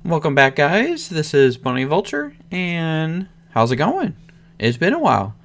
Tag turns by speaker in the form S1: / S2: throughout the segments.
S1: Welcome back, guys. This is Bunny Vulture, and how's it going? It's been a while.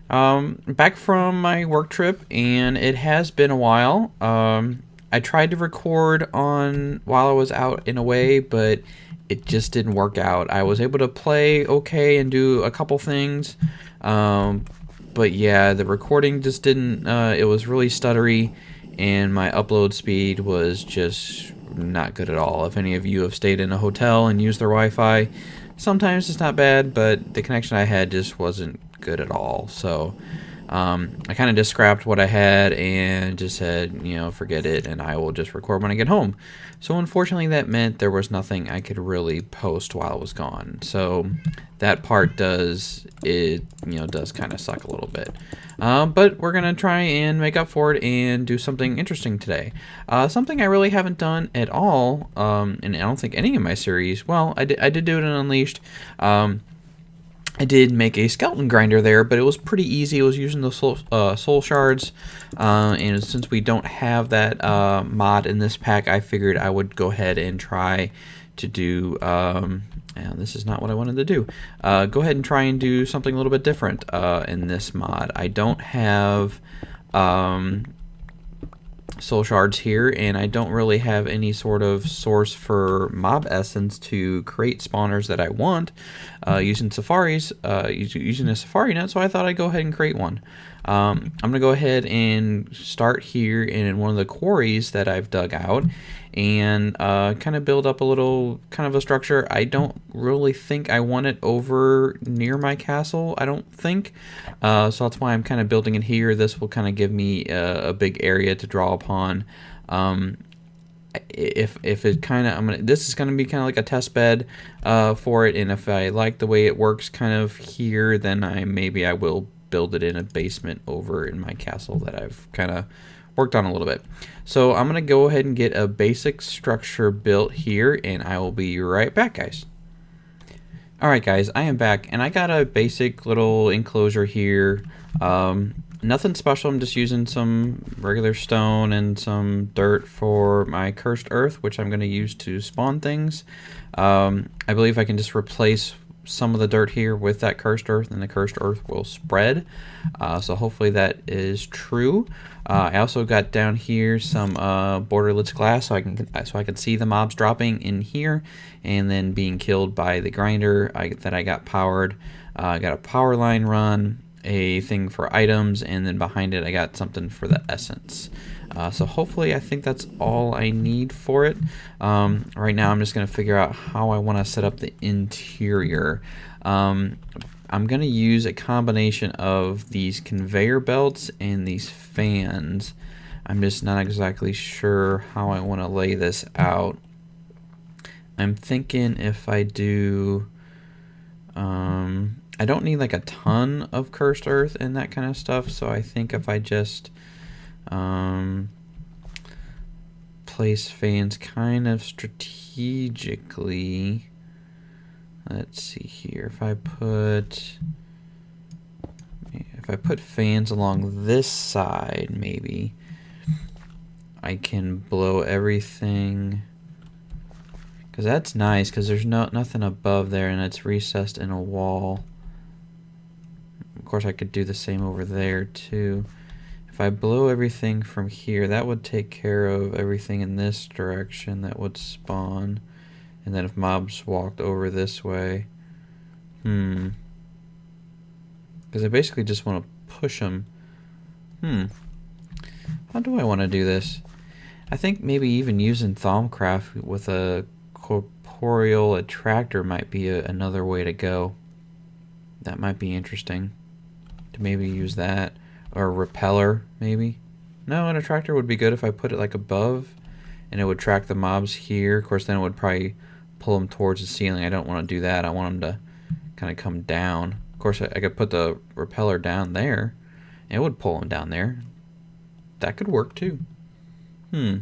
S1: Back from my work trip, and it has been a while. I tried to record on while I was out in a way, but it just didn't work out. I was able to play okay and do a couple things, but yeah, the recording just didn't. It was really stuttery, and my upload speed was just not good at all. If any of you have stayed in a hotel and used their Wi-Fi, sometimes it's not bad, but the connection I had just wasn't good at all. So I kind of just scrapped what I had and just said, forget it, and I will just record when I get home. So unfortunately, that meant there was nothing I could really post while I was gone. So that part does kind of suck a little bit. But we're gonna try and make up for it and do something interesting today. Something I really haven't done at all, and I don't think any of my series. Well, I did do it in Unleashed. I did make a skeleton grinder there, but it was pretty easy. It was using the soul shards, and since we don't have that mod in this pack, I figured I would go ahead and try to do. And this is not what I wanted to do. Go ahead and try and do something a little bit different in this mod. I don't have soul shards here, and I don't really have any sort of source for mob essence to create spawners that I want using safaris, using a safari net, so I thought I'd go ahead and create one. I'm gonna go ahead and start here in one of the quarries that I've dug out and kind of build up a little kind of a structure. I don't really think I want it over near my castle, I don't think, so that's why I'm kind of building it here. This will kind of give me a big area to draw upon. If it kind of, this is going to be kind of like a test bed for it, and if I like the way it works kind of here, then maybe I will build it in a basement over in my castle that I've kind of worked on a little bit. So I'm going to go ahead and get a basic structure built here, and I will be right back, guys. Alright guys, I am back, and I got a basic little enclosure here. Nothing special, I'm just using some regular stone and some dirt for my cursed earth, which I'm going to use to spawn things. I believe I can just replace some of the dirt here with that cursed earth, and the cursed earth will spread. So hopefully that is true. I also got down here some borderless glass, so I can see the mobs dropping in here and then being killed by the grinder that I got powered. I got a power line run, a thing for items, and then behind it I got something for the essence. So hopefully I think that's all I need for it. Right now I'm just going to figure out how I want to set up the interior. I'm going to use a combination of these conveyor belts and these fans. I'm just not exactly sure how I want to lay this out. I'm thinking if I do... I don't need like a ton of cursed earth and that kind of stuff, so I think if I just place fans kind of strategically, let's see here, if I put fans along this side, maybe I can blow everything, because that's nice, because there's nothing above there and it's recessed in a wall. Of course I could do the same over there too. If I blow everything from here, that would take care of everything in this direction that would spawn. And then if mobs walked over this way, because I basically just want to push them. How do I want to do this? I think maybe even using Thaumcraft with a corporeal attractor might be another way to go. That might be interesting to maybe use that, or a repeller maybe. No, an attractor would be good if I put it like above, and it would track the mobs here. Of course, then it would probably pull them towards the ceiling. I don't want to do that. I want them to kind of come down. Of course, I could put the repeller down there, and it would pull them down there. That could work too. I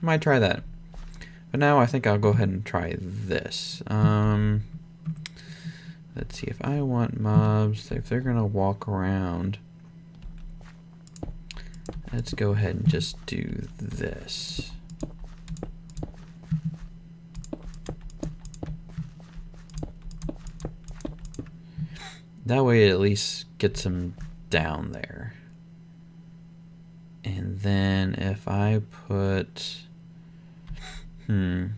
S1: might try that. But now I think I'll go ahead and try this. Let's see, if I want mobs, if they're gonna walk around, let's go ahead and just do this. That way it at least gets them down there. And then if I put, the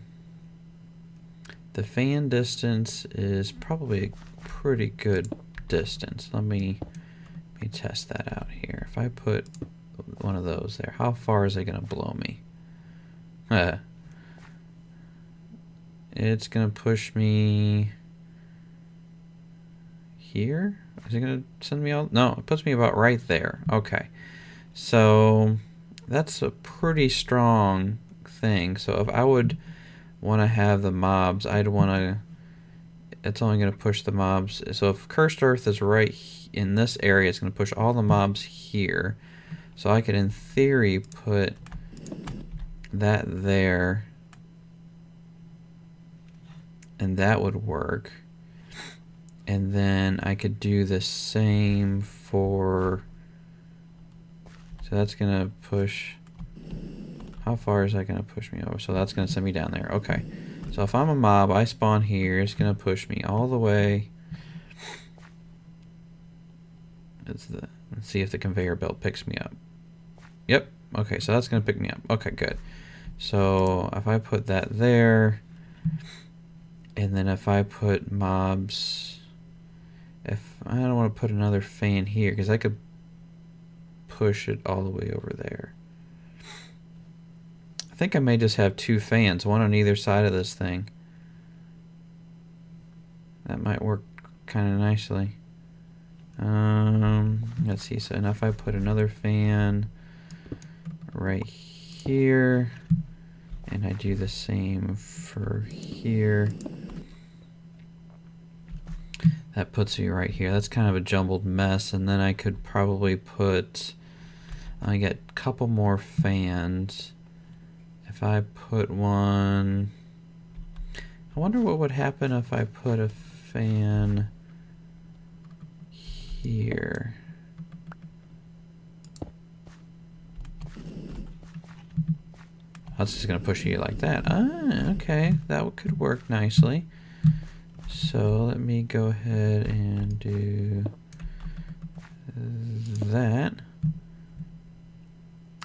S1: fan distance is probably a pretty good distance. Let me test that out here. If I put one of those there, how far is it going to blow me? It's going to push me here. Is it going to send me all? No, it puts me about right there. Okay. So that's a pretty strong thing. So if I would want to have the mobs, I'd want to, it's only going to push the mobs. So if Cursed Earth is right in this area, it's going to push all the mobs here. So I could, in theory, put that there, and that would work. And then I could do the same for, so that's going to push, how far is that going to push me over? So that's going to send me down there. Okay. So if I'm a mob, I spawn here, it's going to push me all the way. Let's see if the conveyor belt picks me up. Yep. Okay, so that's going to pick me up. Okay, good. So if I put that there, and then if I put mobs, if I don't want to put another fan here, because I could push it all the way over there. I think I may just have two fans, one on either side of this thing. That might work kind of nicely. Let's see, so now if I put another fan right here, and I do the same for here, that puts me right here. That's kind of a jumbled mess, and then I could probably put, I get a couple more fans. If I put one, I wonder what would happen if I put a fan here. That's just going to push you like that. Ah, okay, that could work nicely. So let me go ahead and do that.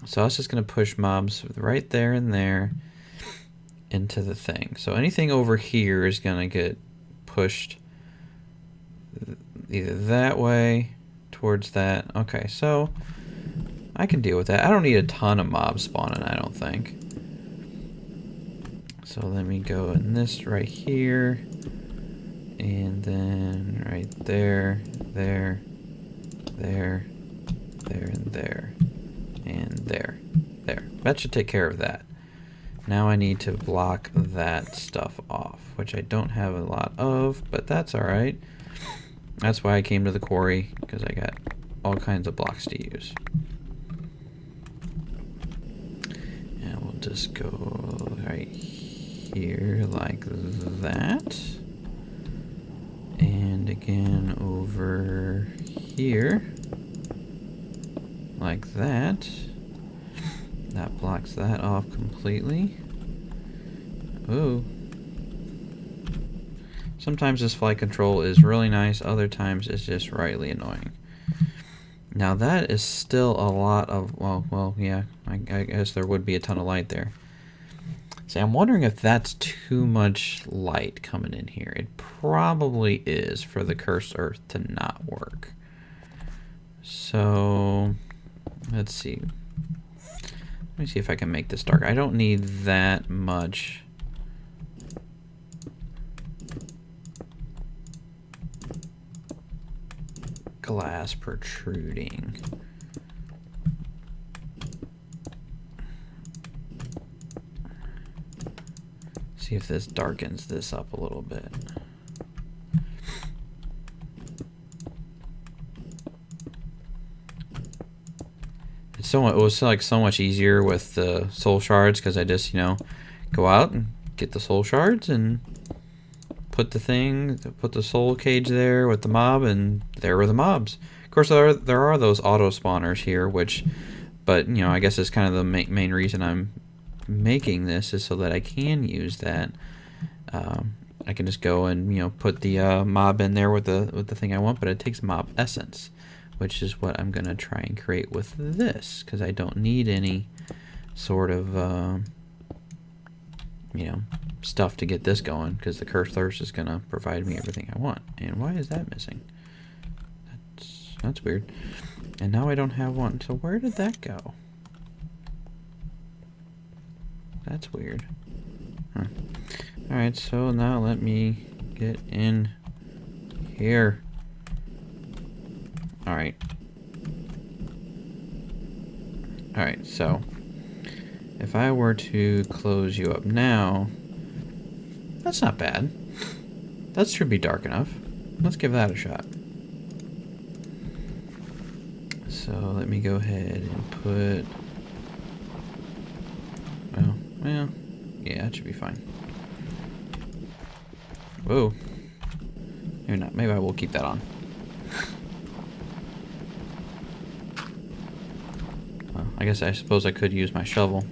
S1: So I was just going to push mobs right there and there into the thing. So anything over here is going to get pushed either that way towards that. Okay, so I can deal with that. I don't need a ton of mobs spawning, I don't think. So let me go in this right here, and then right there, there, there, there, and there, and there, there. That should take care of that. Now I need to block that stuff off, which I don't have a lot of, but that's alright. That's why I came to the quarry, because I got all kinds of blocks to use. And we'll just go right here like that. And again over here like that. That blocks that off completely. Ooh. Sometimes this flight control is really nice, other times it's just rightly annoying. Now that is still a lot of, well, yeah, I guess there would be a ton of light there. See, I'm wondering if that's too much light coming in here. It probably is for the Cursed Earth to not work. So, let's see. Let me see if I can make this dark. I don't need that much. Glass protruding. See if this darkens this up a little bit. It was like so much easier with the soul shards, because I just, go out and get the soul shards and put the soul cage there with the mob, and there were the mobs. Of course, there are those auto spawners here, but I guess it's kind of the main reason I'm making this is so that I can use that I can just go and, you know, put the mob in there with the thing I want, but it takes mob essence, which is what I'm gonna try and create with this, because I don't need any sort of you know, stuff to get this going, because the Cursed Thirst is gonna provide me everything I want. And why is that missing? That's weird. And now I don't have one. So where did that go? That's weird. Huh. Alright, so now let me get in here. Alright. Alright, so if I were to close you up now, that's not bad. That should be dark enough. Let's give that a shot. So let me go ahead and put... Well, yeah, that should be fine. Whoa. Maybe not. Maybe I will keep that on. Well, I suppose I could use my shovel.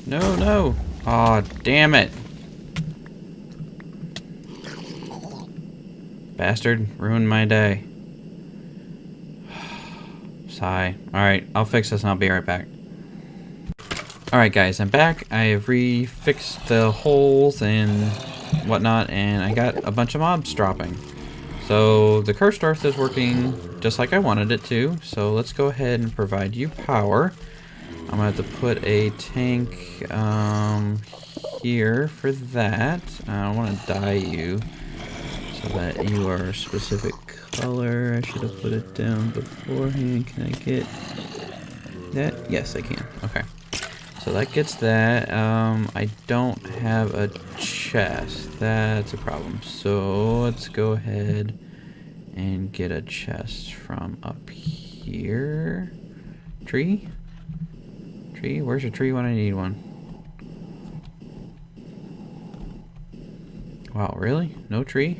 S1: No, no. Aw, damn it. Bastard, ruined my day. Sigh. Alright, I'll fix this and I'll be right back. Alright guys, I'm back. I have refixed the holes and whatnot, and I got a bunch of mobs dropping. So the Cursed Earth is working just like I wanted it to, so let's go ahead and provide you power. I'm going to have to put a tank here for that. I want to dye you so that you are a specific color. I should have put it down beforehand. Can I get that? Yes, I can. Okay. So that gets that. I don't have a chest. That's a problem. So let's go ahead and get a chest from up here. Tree? Tree? Where's a tree when I need one? Wow, really? No tree?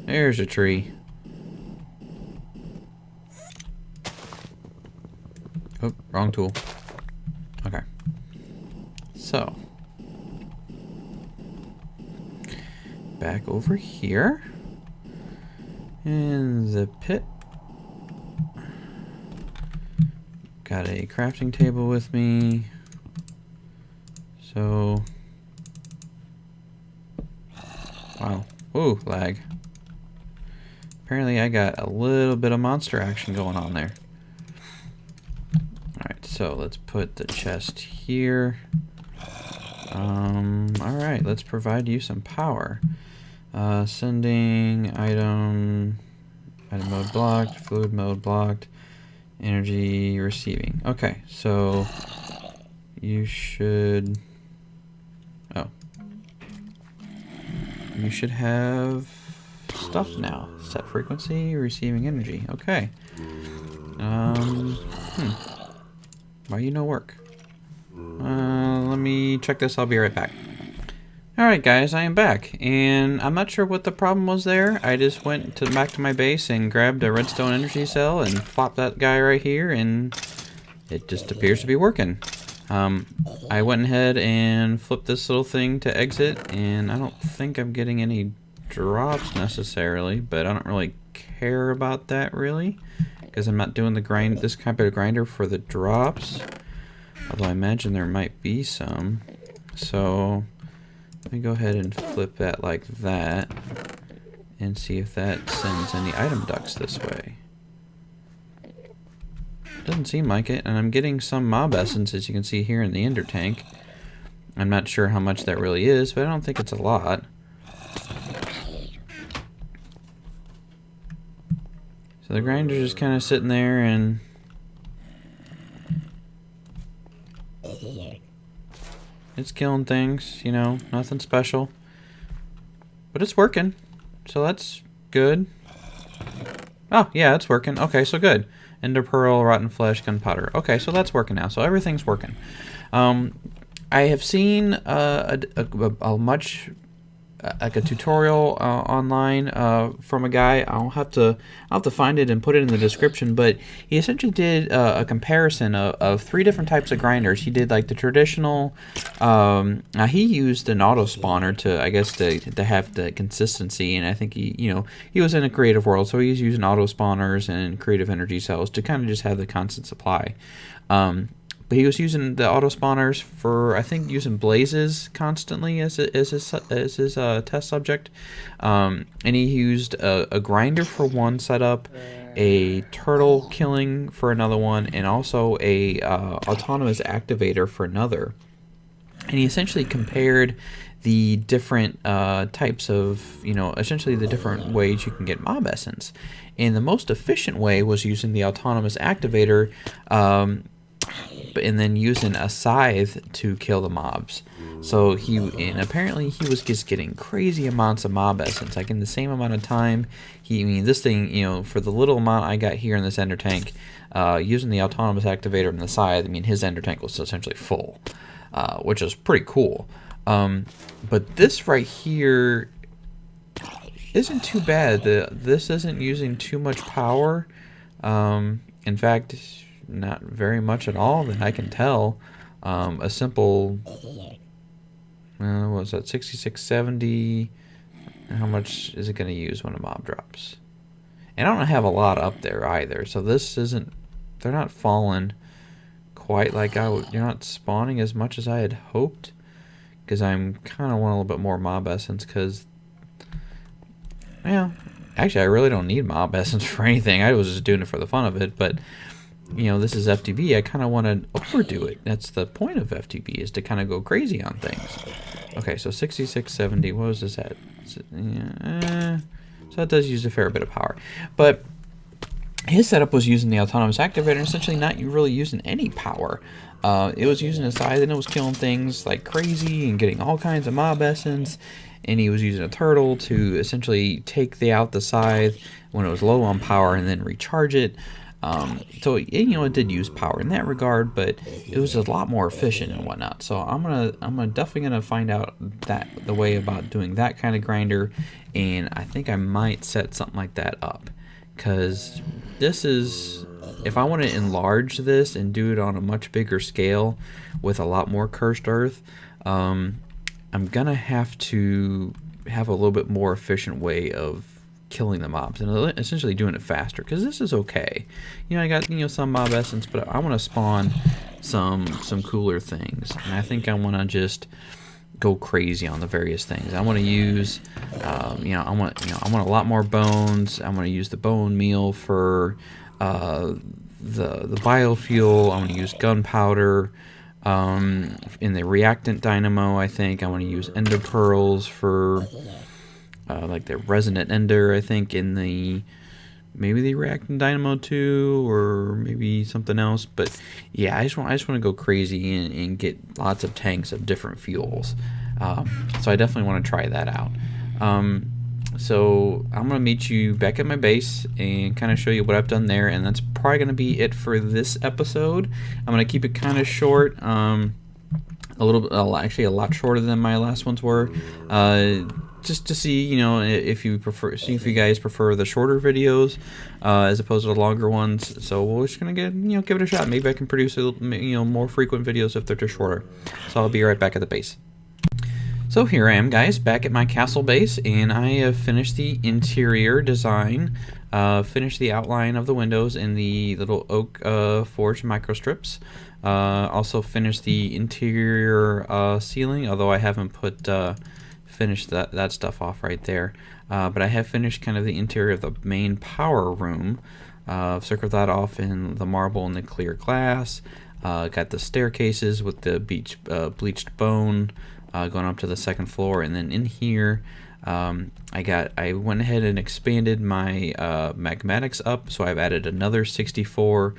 S1: There's a tree. Oh, wrong tool. Okay. So. Back over here. In the pit. Got a crafting table with me. So. Wow. Ooh, lag. Apparently I got a little bit of monster action going on there. Alright, so let's put the chest here. Alright, let's provide you some power. Sending item mode blocked, fluid mode blocked, energy receiving. Okay, so you should... Oh. You should have stuff now. Set frequency, receiving energy. Okay. Why you no work? Let me check this. I'll be right back. Alright guys, I am back, and I'm not sure what the problem was there. I just went back to my base and grabbed a redstone energy cell and flopped that guy right here, and it just appears to be working. I went ahead and flipped this little thing to exit, and I don't think I'm getting any drops necessarily, but I don't really care about that really, because I'm not doing the this kind of grinder for the drops, although I imagine there might be some. So let me go ahead and flip that like that and see if that sends any item ducts this way. Doesn't seem like it, and I'm getting some mob essence, as you can see here in the ender tank. I'm not sure how much that really is, but I don't think it's a lot. So the grinder's just kind of sitting there, and It's killing things, you know, nothing special. But it's working, so that's good. Oh, yeah, it's working. Okay, so good. Ender pearl, rotten flesh, gunpowder. Okay, so that's working now. So everything's working. I have seen a much like a tutorial online from a guy. I'll have to find it and put it in the description. But he essentially did a comparison of 3 different types of grinders. He did like the traditional. He used an auto spawner to, I guess, to have the consistency. And I think he was in a creative world, so he's using auto spawners and creative energy cells to kind of just have the constant supply. But he was using the auto spawners for, I think, using blazes constantly as his test subject. And he used a grinder for one setup, a turtle killing for another one, and also a autonomous activator for another. And he essentially compared the different types of, essentially the different ways you can get mob essence. And the most efficient way was using the autonomous activator, and then using a scythe to kill the mobs. So apparently he was just getting crazy amounts of mob essence, like in the same amount of time. This thing, for the little amount I got here in this ender tank, using the autonomous activator and the scythe, his ender tank was essentially full, which is pretty cool. But this right here isn't too bad. This isn't using too much power. In fact, not very much at all that I can tell. A simple, what was that, 6670? How much is it going to use when a mob drops? And I don't have a lot up there either, so this isn't, they're not falling quite like you're not spawning as much as I had hoped, because I'm kind of want a little bit more mob essence, because, actually I really don't need mob essence for anything. I was just doing it for the fun of it, but this is FTB. I kind of want to overdo it. That's the point of FTB, is to kind of go crazy on things. Okay, so 6670. What was this at? So that does use a fair bit of power. But his setup was using the autonomous activator, and essentially not really using any power. It was using a scythe, and it was killing things like crazy and getting all kinds of mob essence. And he was using a turtle to essentially take out the scythe when it was low on power and then recharge it. So it did use power in that regard, but it was a lot more efficient and whatnot. So I'm definitely gonna find out the way about doing that kind of grinder, and I think I might set something like that up, because this is, if I want to enlarge this and do it on a much bigger scale with a lot more cursed earth, I'm gonna have to have a little bit more efficient way of killing the mobs and essentially doing it faster, because this is okay. I got some mob essence, but I want to spawn some cooler things, and I think I want to just go crazy on the various things. I want to use I want a lot more bones. I want to use the bone meal for the biofuel. I want to use gunpowder in the reactant dynamo. I think I want to use ender pearls for like the resonant ender, I think, in maybe the reactant dynamo too, or maybe something else. But yeah, I just want to go crazy and get lots of tanks of different fuels. So I definitely want to try that out. So I'm gonna meet you back at my base and kind of show you what I've done there, and that's probably gonna be it for this episode. I'm gonna keep it kind of short, actually a lot shorter than my last ones were. Just to see, if you guys prefer the shorter videos as opposed to the longer ones. So we're just gonna give it a shot. Maybe I can produce more frequent videos if they're just shorter. So I'll be right back at the base. So here I am, guys, back at my castle base, and I have finished the interior design, finished the outline of the windows in the little oak forged microstrips. Also finished the interior ceiling, although I haven't finished that stuff off right there. But I have finished kind of the interior of the main power room. Circled that off in the marble and the clear glass. Got the staircases with the bleached bone going up to the second floor, and then in here I went ahead and expanded my magmatics up, so I've added another 64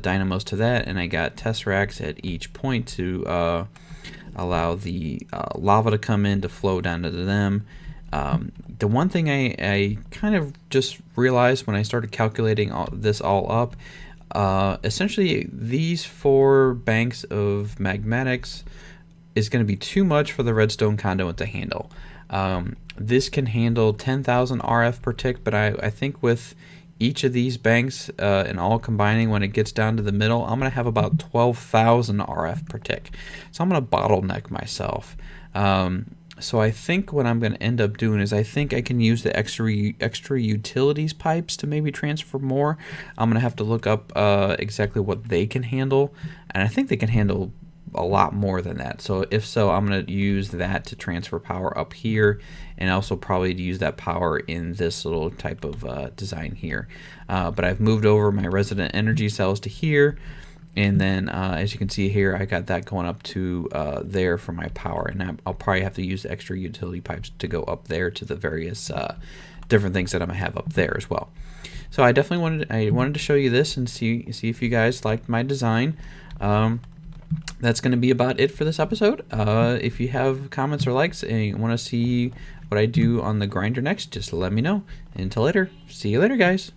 S1: dynamos to that, and I got tesseracts at each point to allow the lava to come in to flow down to them. The one thing I kind of just realized when I started calculating this all up, essentially these 4 banks of magmatics is going to be too much for the redstone conduit to handle. This can handle 10,000 RF per tick, but I think with each of these banks and all combining, when it gets down to the middle, I'm going to have about 12,000 RF per tick. So I'm going to bottleneck myself. So I think what I'm going to end up doing is I think I can use the extra utilities pipes to maybe transfer more. I'm going to have to look up exactly what they can handle, and I think they can handle a lot more than that. So if so, I'm going to use that to transfer power up here, and also probably to use that power in this little type of design here. But I've moved over my resident energy cells to here, and then as you can see here, I got that going up to there for my power, and I'll probably have to use the extra utility pipes to go up there to the various different things that I'm gonna have up there as well. So I definitely wanted to show you this and see if you guys liked my design. That's going to be about it for this episode. If you have comments or likes and you want to see what I do on the grinder next, just let me know. Until later, see you later, guys.